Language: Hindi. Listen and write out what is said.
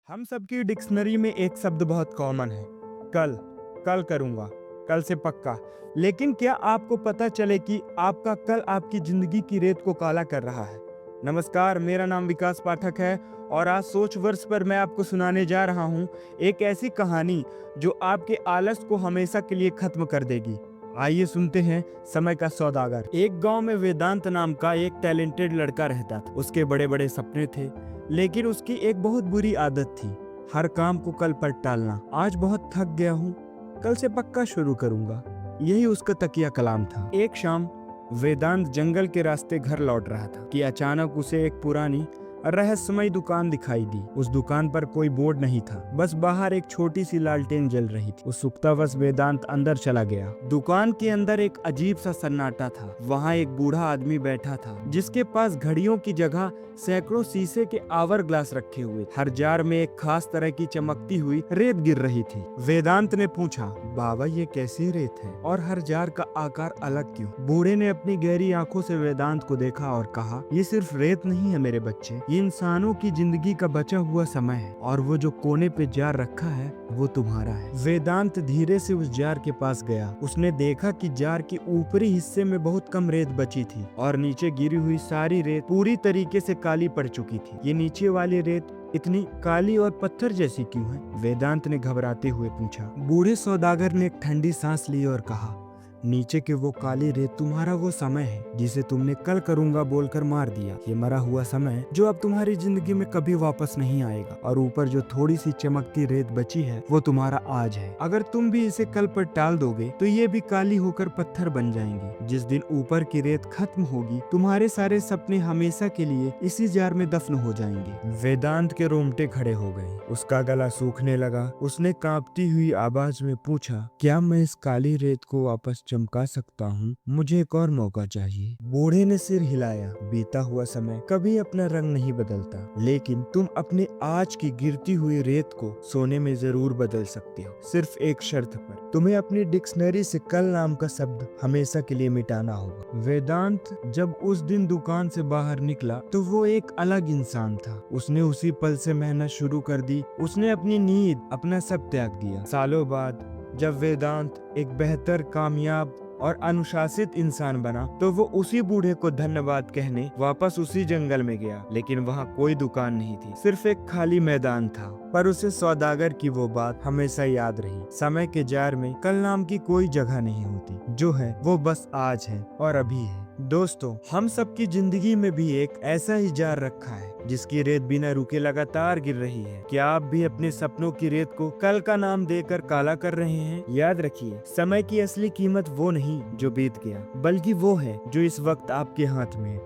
हम सबकी डिक्शनरी में एक शब्द बहुत कॉमन है, कल। कल करूँगा, कल से पक्का। लेकिन क्या आपको पता चले कि आपका कल आपकी ज़िंदगी की रेत को काला कर रहा है? नमस्कार, मेरा नाम विकास पाठक है और आज सोच वर्ष पर मैं आपको सुनाने जा रहा हूँ एक ऐसी कहानी जो आपके आलस को हमेशा के लिए खत्म कर देगी। आइए सुनते हैं समय का सौदागर। एक गांव में वेदांत नाम का एक टैलेंटेड लड़का रहता था। उसके बड़े बड़े सपने थे, लेकिन उसकी एक बहुत बुरी आदत थी, हर काम को कल पर टालना। आज बहुत थक गया हूँ, कल से पक्का शुरू करूंगा, यही उसका तकिया कलाम था। एक शाम वेदांत जंगल के रास्ते घर लौट रहा था कि अचानक उसे एक पुरानी रहस्यमय दुकान दिखाई दी। उस दुकान पर कोई बोर्ड नहीं था, बस बाहर एक छोटी सी लालटेन जल रही थी। उस उत्सुकतावश वेदांत अंदर चला गया। दुकान के अंदर एक अजीब सा सन्नाटा था। वहाँ एक बूढ़ा आदमी बैठा था, जिसके पास घड़ियों की जगह सैकड़ों शीशे के आवर ग्लास रखे हुए। हर जार में एक खास तरह की चमकती हुई रेत गिर रही थी। वेदांत ने पूछा, बाबा ये कैसी रेत है और हर जार का आकार अलग क्यों? बूढ़े ने अपनी गहरी आंखों से वेदांत को देखा और कहा, ये सिर्फ रेत नहीं है मेरे बच्चे, ये इंसानों की जिंदगी का बचा हुआ समय है, और वो जो कोने पे जार रखा है वो तुम्हारा है। वेदांत धीरे से उस जार के पास गया। उसने देखा कि जार के ऊपरी हिस्से में बहुत कम रेत बची थी और नीचे गिरी हुई सारी रेत पूरी तरीके से काली पड़ चुकी थी। ये नीचे वाली रेत इतनी काली और पत्थर जैसी क्यों है? वेदांत ने घबराते हुए पूछा। बूढ़े सौदागर ने एक ठंडी सांस ली और कहा, नीचे के वो काली रेत तुम्हारा वो समय है जिसे तुमने कल करूंगा बोलकर मार दिया। ये मरा हुआ समय जो अब तुम्हारी जिंदगी में कभी वापस नहीं आएगा, और ऊपर जो थोड़ी सी चमकती रेत बची है वो तुम्हारा आज है। अगर तुम भी इसे कल पर टाल दोगे तो ये भी काली होकर पत्थर बन जाएंगी। जिस दिन ऊपर की रेत खत्म होगी, तुम्हारे सारे सपने हमेशा के लिए इसी जार में दफन हो जाएंगे। वेदांत के रोंगटे खड़े हो गए, उसका गला सूखने लगा। उसने कांपती हुई आवाज में पूछा, क्या मैं इस काली रेत को वापस चमका सकता हूँ? मुझे एक और मौका चाहिए। बूढ़े ने सिर हिलाया। बीता हुआ समय कभी अपना रंग नहीं बदलता, लेकिन तुम अपने आज की गिरती हुई रेत को सोने में जरूर बदल सकते हो, सिर्फ एक शर्त पर। तुम्हें अपनी डिक्शनरी से कल नाम का शब्द हमेशा के लिए मिटाना होगा। वेदांत जब उस दिन दुकान से बाहर निकला तो वो एक अलग इंसान था। उसने उसी पल से मेहनत शुरू कर दी। उसने अपनी नींद, अपना सब त्याग दिया। सालों बाद जब वेदांत एक बेहतर, कामयाब और अनुशासित इंसान बना तो वो उसी बूढ़े को धन्यवाद कहने वापस उसी जंगल में गया। लेकिन वहाँ कोई दुकान नहीं थी, सिर्फ एक खाली मैदान था। पर उसे सौदागर की वो बात हमेशा याद रही। समय के जार में कल नाम की कोई जगह नहीं होती, जो है वो बस आज है और अभी है। दोस्तों, हम सबकी जिंदगी में भी एक ऐसा ही जार रखा है जिसकी रेत बिना रुके लगातार गिर रही है। क्या आप भी अपने सपनों की रेत को कल का नाम देकर काला कर रहे हैं? याद रखिए, समय की असली कीमत वो नहीं जो बीत गया, बल्कि वो है जो इस वक्त आपके हाथ में है।